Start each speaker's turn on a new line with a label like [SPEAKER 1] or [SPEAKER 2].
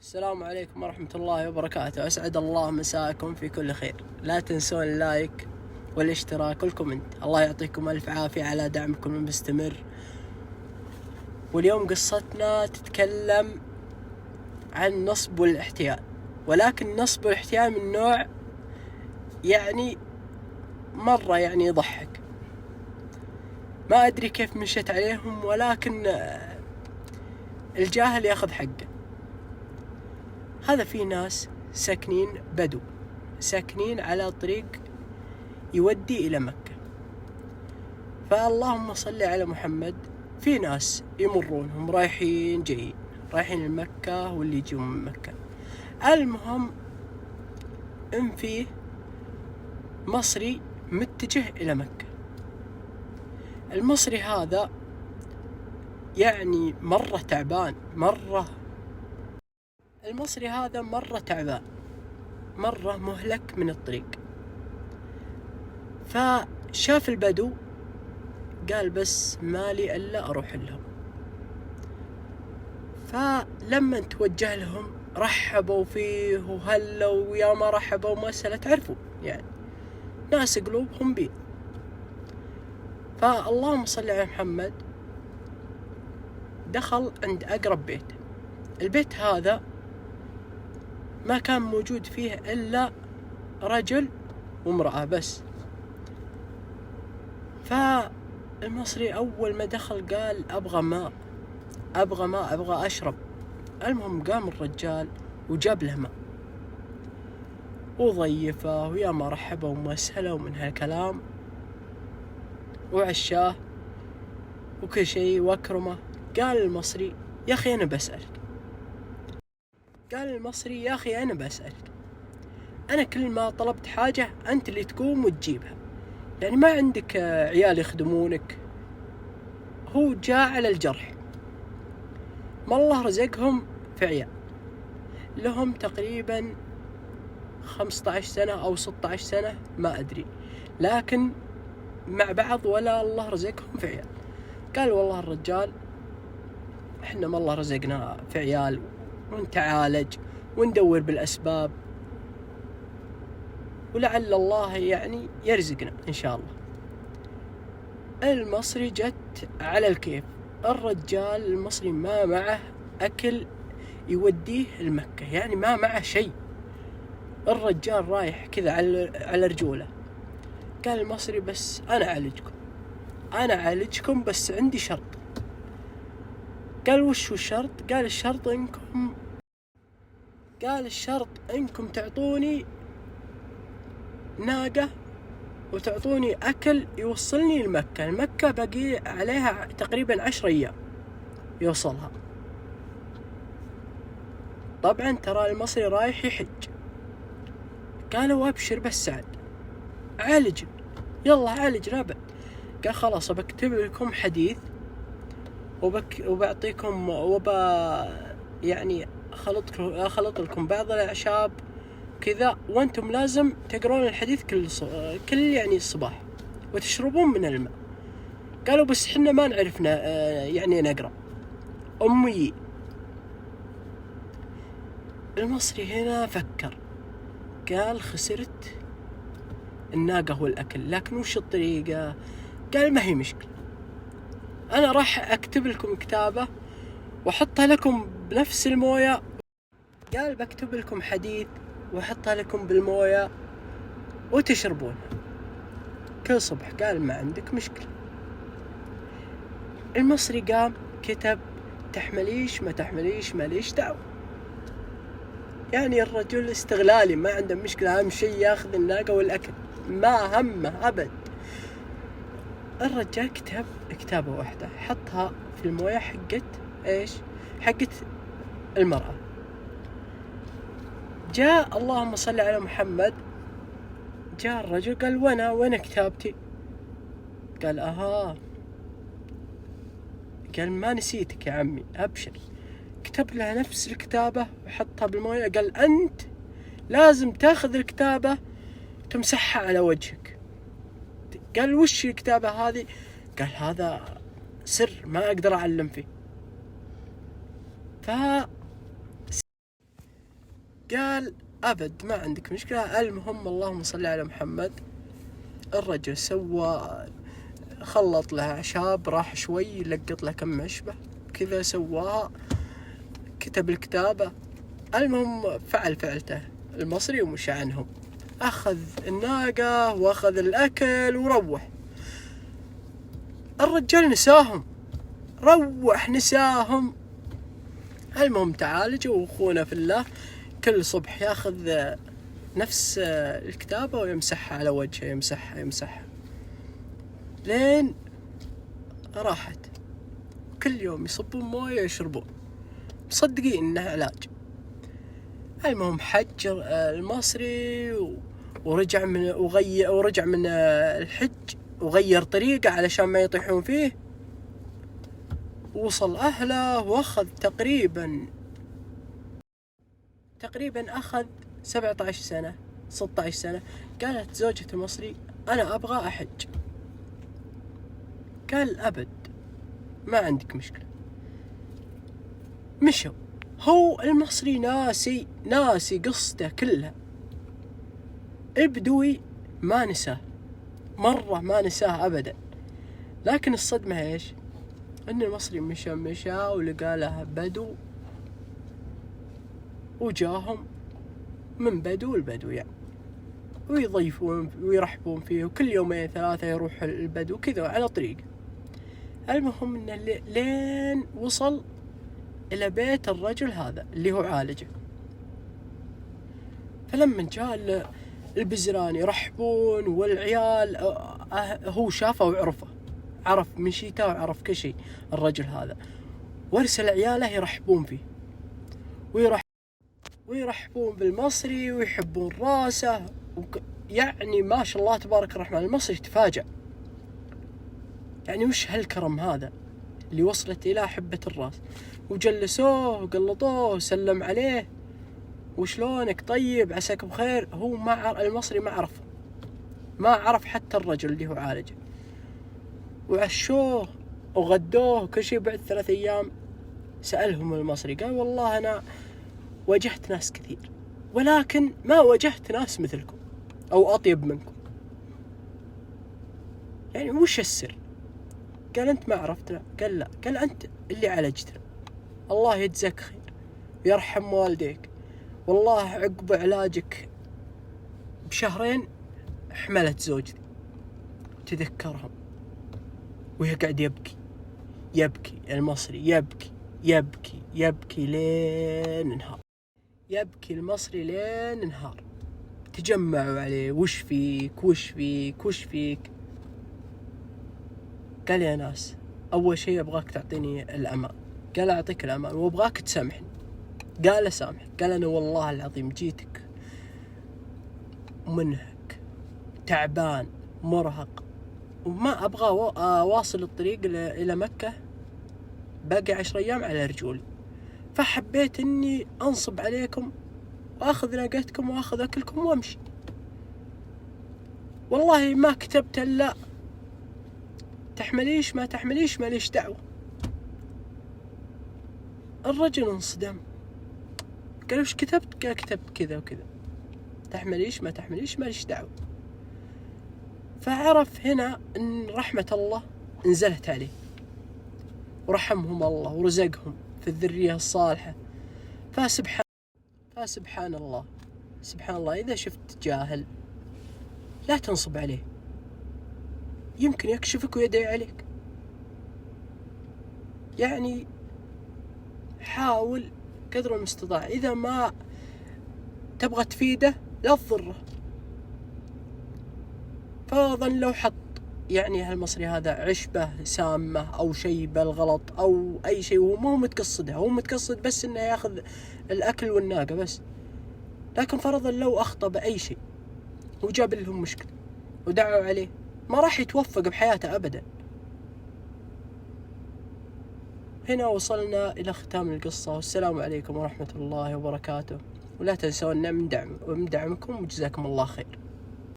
[SPEAKER 1] السلام عليكم ورحمة الله وبركاته. أسعد الله مساءكم في كل خير. لا تنسون اللايك والاشتراك والكومنت. الله يعطيكم ألف عافية على دعمكم المستمر. واليوم قصتنا تتكلم عن نصب والاحتيال، ولكن نصب والاحتيال من نوع مرة يضحك. ما أدري كيف مشيت عليهم، ولكن الجاهل ياخذ حقه. هذا في ناس ساكنين على طريق يودي إلى مكة، فاللهم صل على محمد. في ناس يمرونهم رايحين جايين، رايحين لمكة واللي يجون من مكة. المهم إن فيه مصري متجه إلى مكة. المصري هذا مرة تعبان، المصري هذا مرة تعبان، مرة مهلك من الطريق. فشاف البدو قال بس مالي إلا أروح لهم. فلما توجه لهم رحبوا فيه وهلا ويا ما رحبوا مسألة، تعرفوا ناس قلوبهم بيض. فاللهم صل على محمد، دخل عند أقرب بيت. البيت هذا ما كان موجود فيه إلا رجل وامرأة بس. فالمصري أول ما دخل قال أبغى ماء، أبغى أشرب. المهم قام الرجال وجاب له ماء وضيفه ويا ما رحبه ومسهله ومن هالكلام، وعشاه وكل شيء واكرمه. قال المصري يا أخي أنا بسألك، أنا كل ما طلبت حاجة أنت اللي تقوم وتجيبها، ما عندك عيال يخدمونك؟ هو جاء على الجرح. ما الله رزقهم في عيال لهم تقريبا 15 سنة أو 16 سنة ما أدري، لكن مع بعض ولا الله رزقهم في عيال. قال والله الرجال إحنا ما الله رزقنا في عيال، ونتعالج وندور بالأسباب، ولعل الله يرزقنا إن شاء الله. المصري جت على الكيف. الرجال المصري ما معه أكل يوديه المكة، ما معه شيء. الرجال رايح كذا على رجوله. قال المصري بس أنا أعالجكم بس عندي شرط. قال وش الشرط؟ قال الشرط إنكم تعطوني ناقة وتعطوني أكل يوصلني لمكة. المكة بقي عليها تقريبا 10 أيام يوصلها. طبعا ترى المصري رايح يحج. قالوا أبشر بس سعد، عالج، يلا عالج رابع. قال خلاص بكتب لكم حديث وبعطيكم خلط لكم بعض الأعشاب كذا، وانتم لازم تقرون الحديث كل الصباح وتشربون من الماء. قالوا بس حنا ما نعرفنا نقرأ، أمي. المصري هنا فكر، قال خسرت الناقة والأكل، لكن وش الطريقة؟ قال ما هي مشكلة، أنا راح أكتب لكم كتابة وحطها لكم بنفس الموية. قال بكتب لكم حديث وحطها لكم بالموية وتشربونها كل صبح. قال ما عندك مشكلة. المصري قام كتب تحمليش ما تحمليش ماليش دعوة. الرجل استغلالي، ما عنده مشكلة، أهم شيء ياخذ الناقة والأكل، ما همه أبد. الرجال كتب كتابة واحدة حطها في الموية حقت المرأة. جاء اللهم صل على محمد، جاء الرجل قال وين كتابتي؟ قال قال ما نسيتك يا عمي، أبشر. كتب لها نفس الكتابة وحطها بالموية. قال أنت لازم تاخذ الكتابة وتمسحها على وجهك. قال وش الكتابة هذه؟ قال هذا سر ما أقدر أعلم فيه. قال أبد ما عندك مشكلة. المهم اللهم صل على محمد، الرجل سوى خلط له أعشاب، راح شوي لقط له كم عشبة كذا سواها، كتب الكتابة. المهم فعل فعلته المصري ومشى عنهم، أخذ الناقة وأخذ الأكل وروح. الرجال نساهم، روح نساهم. المهم تعالج، وأخونا في الله كل صبح ياخذ نفس الكتابة ويمسحها على وجهه، يمسحها لين راحت. كل يوم يصبون موية يشربون، مصدقين إنها علاج. المهم حج المصري ورجع من الحج وغير طريقة علشان ما يطيحون فيه. وصل أهله وأخذ تقريبا أخذ 17 سنة 16 سنة. قالت زوجة المصري أنا أبغى أحج. قال أبد ما عندك مشكلة. مشوا. هو المصري ناسي قصته كلها. البدوي ما نساه مرة، ما نساه أبدا. لكن الصدمة إيش؟ أن المصري مشى ولقى له بدو، وجاهم من بدو البدو يعني، ويضيفون ويرحبون فيه، وكل يومين 3 يروح البدو كذا على طريقه. المهم إنه لين وصل إلى بيت الرجل هذا اللي هو عالجه. فلما جاء البزران يرحبون والعيال، هو شافه وعرفه، عرف مشيته وعرف كل شيء الرجل هذا، وارسل عياله يرحبون فيه ويرحبون بالمصري ويحبون راسه. يعني ما شاء الله تبارك الرحمن. المصري تفاجأ، يعني وش هالكرم هذا اللي وصلت إلى حبة الراس. وجلسوه وقلطوه وسلم عليه، وشلونك طيب عساك بخير. هو المصري ما عرف حتى الرجل اللي هو عالجه. وعشوه وغدوه وكل شيء. بعد 3 أيام سألهم المصري، قال والله أنا واجهت ناس كثير، ولكن ما واجهت ناس مثلكم أو أطيب منكم. يعني وش السر؟ قال أنت ما عرفتنا؟ قال لا. قال أنت اللي عالجتنا، الله يجزاك خير ويرحم والديك. والله عقب علاجك ب2 حملت زوجتي، تذكرهم وهي قاعد يبكي المصري، يبكي لين انهار. يبكي المصري لين انهار. تجمعوا عليه، وش فيك. قال يا ناس أول شيء أبغاك تعطيني الأمان. قال أعطيك الأمان وأبغاك تسامحني. قال أسامحك. قال أنا والله العظيم جيتك منهك تعبان مرهق، وما أبغى أواصل الطريق إلى مكة، باقي 10 أيام على رجولي، فحبيت إني أنصب عليكم وأخذ ناقتكم وأخذ أكلكم وأمشي. والله ما كتبت إلا تحمليش ما تحمليش ماليش دعوة. الرجل انصدم، قال وش كتبت؟ قال كتبت كذا وكذا، تحمليش ما تحمليش ماليش دعوة. فعرف هنا أن رحمة الله انزلت عليه، ورحمهم الله ورزقهم في الذرية الصالحة. فسبحان الله إذا شفت جاهل لا تنصب عليه، يمكن يكشفك ويدعي عليك. يعني حاول قدر المستطاع، إذا ما تبغى تفيده لا تضره. فرضا لو حط يعني هالمصري هذا عشبة سامة أو شيء بالغلط أو أي شيء، وهو مو متقصدها، هو متقصد بس إنه ياخذ الأكل والناقة بس، لكن فرضا لو أخطأ بأي شيء وجاب لهم مشكلة ودعوا عليه، ما راح يتوفق بحياته أبدا. هنا وصلنا إلى ختام القصة، والسلام عليكم ورحمة الله وبركاته. ولا تنسونا من دعمكم، وجزاكم الله خير.